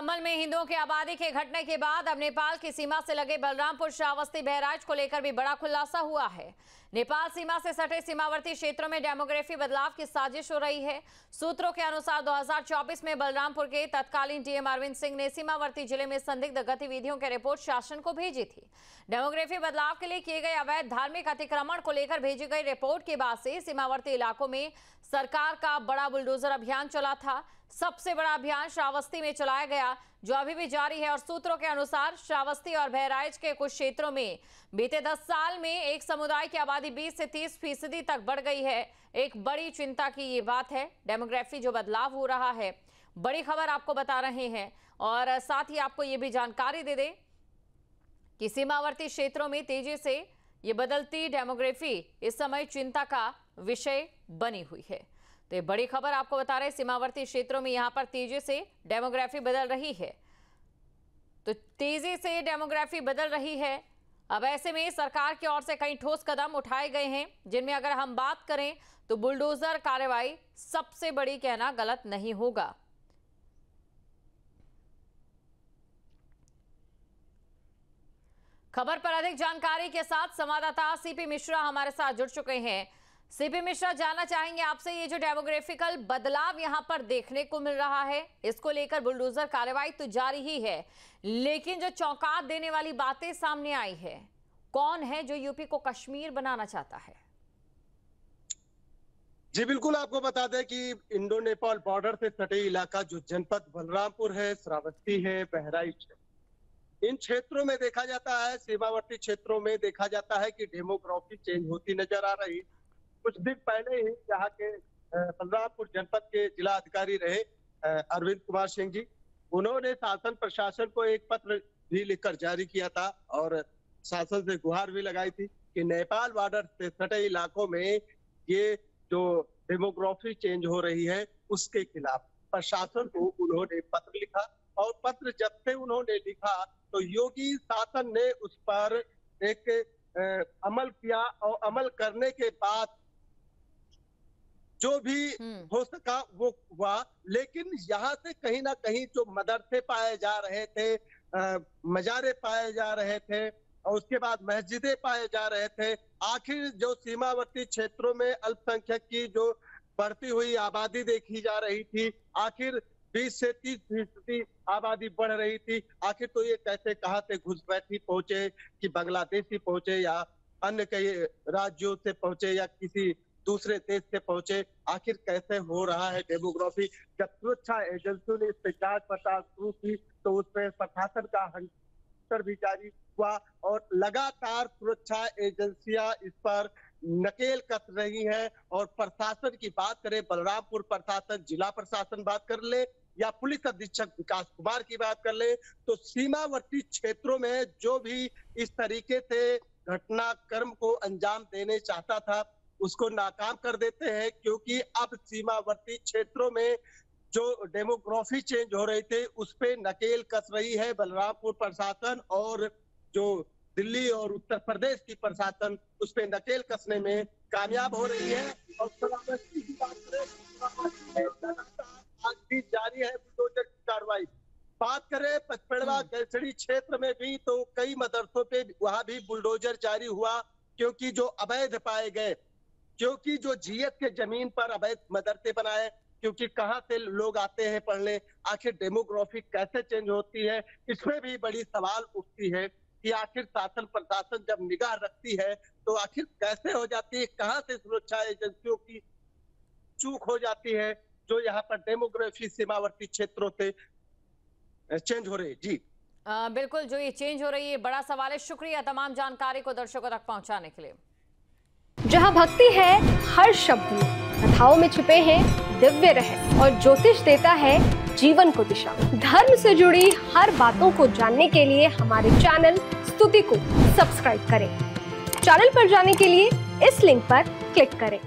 संभल में हिंदुओं की आबादी के घटने के बाद अब नेपाल की सीमा से लगे बलरामपुर, श्रावस्ती, बहराइच को लेकर भी बड़ा खुलासा हुआ है। नेपाल सीमा से सटे सीमावर्ती क्षेत्रों में डेमोग्राफी बदलाव की साजिश हो रही है। सूत्रों के अनुसार 2024 में बलरामपुर के तत्कालीन डीएम अरविंद सिंह ने सीमावर्ती जिले में संदिग्ध गतिविधियों की रिपोर्ट शासन को भेजी थी। डेमोग्राफी बदलाव के लिए किए गए अवैध धार्मिक अतिक्रमण को लेकर भेजी गई रिपोर्ट के बाद से सीमावर्ती इलाकों में सरकार का बड़ा बुलडोजर अभियान चला था। सबसे बड़ा अभियान श्रावस्ती में चलाया गया, जो अभी भी जारी है। और सूत्रों के अनुसार श्रावस्ती और बहराइच के कुछ क्षेत्रों में बीते 10 साल में एक समुदाय की आबादी 20 से 30% तक बढ़ गई है। एक बड़ी चिंता की ये बात है, डेमोग्राफी जो बदलाव हो रहा है। बड़ी खबर आपको बता रहे हैं और साथ ही आपको ये भी जानकारी दे दें कि सीमावर्ती क्षेत्रों में तेजी से ये बदलती डेमोग्राफी इस समय चिंता का विषय बनी हुई है। तो ये बड़ी खबर आपको बता रहे हैं, सीमावर्ती क्षेत्रों में यहां पर तेजी से डेमोग्राफी बदल रही है। तो तेजी से डेमोग्राफी बदल रही है। अब ऐसे में सरकार की ओर से कई ठोस कदम उठाए गए हैं, जिनमें अगर हम बात करें तो बुलडोजर कार्रवाई सबसे बड़ी कहना गलत नहीं होगा। खबर पर अधिक जानकारी के साथ संवाददाता सीपी मिश्रा हमारे साथ जुड़ चुके हैं। सीपी मिश्रा, जानना चाहेंगे आपसे, ये जो डेमोग्राफिकल बदलाव यहां पर देखने को मिल रहा है, इसको लेकर बुलडोजर कार्रवाई तो जारी ही है, लेकिन जो चौंका देने वाली बातें सामने आई है, कौन है जो यूपी को कश्मीर बनाना चाहता है? जी बिल्कुल, आपको बता दें कि इंडो नेपाल बॉर्डर से सटे इलाका जो जनपद बलरामपुर है, श्रावस्ती है, बहराइच है, इन क्षेत्रों में देखा जाता है, सीमावर्ती क्षेत्रों में देखा जाता है कि डेमोग्राफी चेंज होती नजर आ रही। कुछ दिन पहले ही यहाँ के बलरामपुर जनपद के जिला अधिकारी रहे अरविंद कुमार सिंह जी, उन्होंने शासन प्रशासन को एक पत्र भी लिखकर जारी किया था और शासन से गुहार भी लगाई थी कि नेपाल बॉर्डर से सटे इलाकों में ये जो डेमोग्राफी चेंज हो रही है उसके खिलाफ प्रशासन को उन्होंने पत्र लिखा। और पत्र जब से उन्होंने लिखा तो योगी शासन ने उस पर एक अमल किया और अमल करने के बाद जो भी हो सका वो हुआ। लेकिन यहाँ से कहीं ना कहीं जो मदरसे पाए जा रहे थे, मजारे पाए जा रहे थे और उसके बाद मस्जिदें पाए जा रहे थे, आखिर जो सीमावर्ती क्षेत्रों में अल्पसंख्यक की जो बढ़ती हुई आबादी देखी जा रही थी, आखिर 20 से 30% आबादी बढ़ रही थी, आखिर तो ये कैसे कहाँ से घुसपैठी पहुंचे कि बांग्लादेशी पहुंचे या अन्य कई राज्यों से पहुंचे या किसी दूसरे देश से पहुंचे, आखिर कैसे हो रहा है डेमोग्राफी। जब सुरक्षा एजेंसियों ने इस पे जांच पड़ताल शुरू की तो उसमें प्रशासन का हस्ताक्षर भी जारी हुआ और लगातार सुरक्षा एजेंसियां इस पर नकेल कस रही हैं। और प्रशासन की बात करें, बलरामपुर प्रशासन, जिला प्रशासन बात कर ले या पुलिस अधीक्षक विकास कुमार की बात कर ले, तो सीमावर्ती क्षेत्रों में जो भी इस तरीके से घटनाक्रम को अंजाम देने चाहता था उसको नाकाम कर देते हैं, क्योंकि अब सीमावर्ती क्षेत्रों में जो डेमोग्राफी चेंज हो रही थे उस पे नकेल कस रही है बलरामपुर प्रशासन और जो दिल्ली और उत्तर प्रदेश की प्रशासन उस पे नकेल कसने में कामयाब हो रही है। और श्रावस्ती की बात करें, आज भी जारी है बुलडोजर की कार्रवाई। बात करें पचपेड़वा गैसड़ी क्षेत्र में भी तो कई मदरसों पे वहां भी बुलडोजर जारी हुआ, क्योंकि जो अवैध पाए गए, क्योंकि जो जीएस के जमीन पर अवैध मदरसे बनाए, क्योंकि कहां से लोग आते हैं पढ़ने, आखिर डेमोग्राफी कैसे चेंज होती है, इसमें भी बड़ी सवाल उठती है कि आखिर शासन प्रशासन जब निगाह रखती है तो आखिर कैसे हो जाती है, कहां से सुरक्षा एजेंसियों की चूक हो जाती है जो यहाँ पर डेमोग्राफी सीमावर्ती क्षेत्रों से चेंज हो रही है। जी बिल्कुल, जो ये चेंज हो रही है बड़ा सवाल है। शुक्रिया तमाम जानकारी को दर्शकों तक पहुंचाने के लिए। जहाँ भक्ति है हर शब्द में, कथाओं में छुपे हैं दिव्य रहस्य और ज्योतिष देता है जीवन को दिशा। धर्म से जुड़ी हर बातों को जानने के लिए हमारे चैनल स्तुति को सब्सक्राइब करें। चैनल पर जाने के लिए इस लिंक पर क्लिक करें।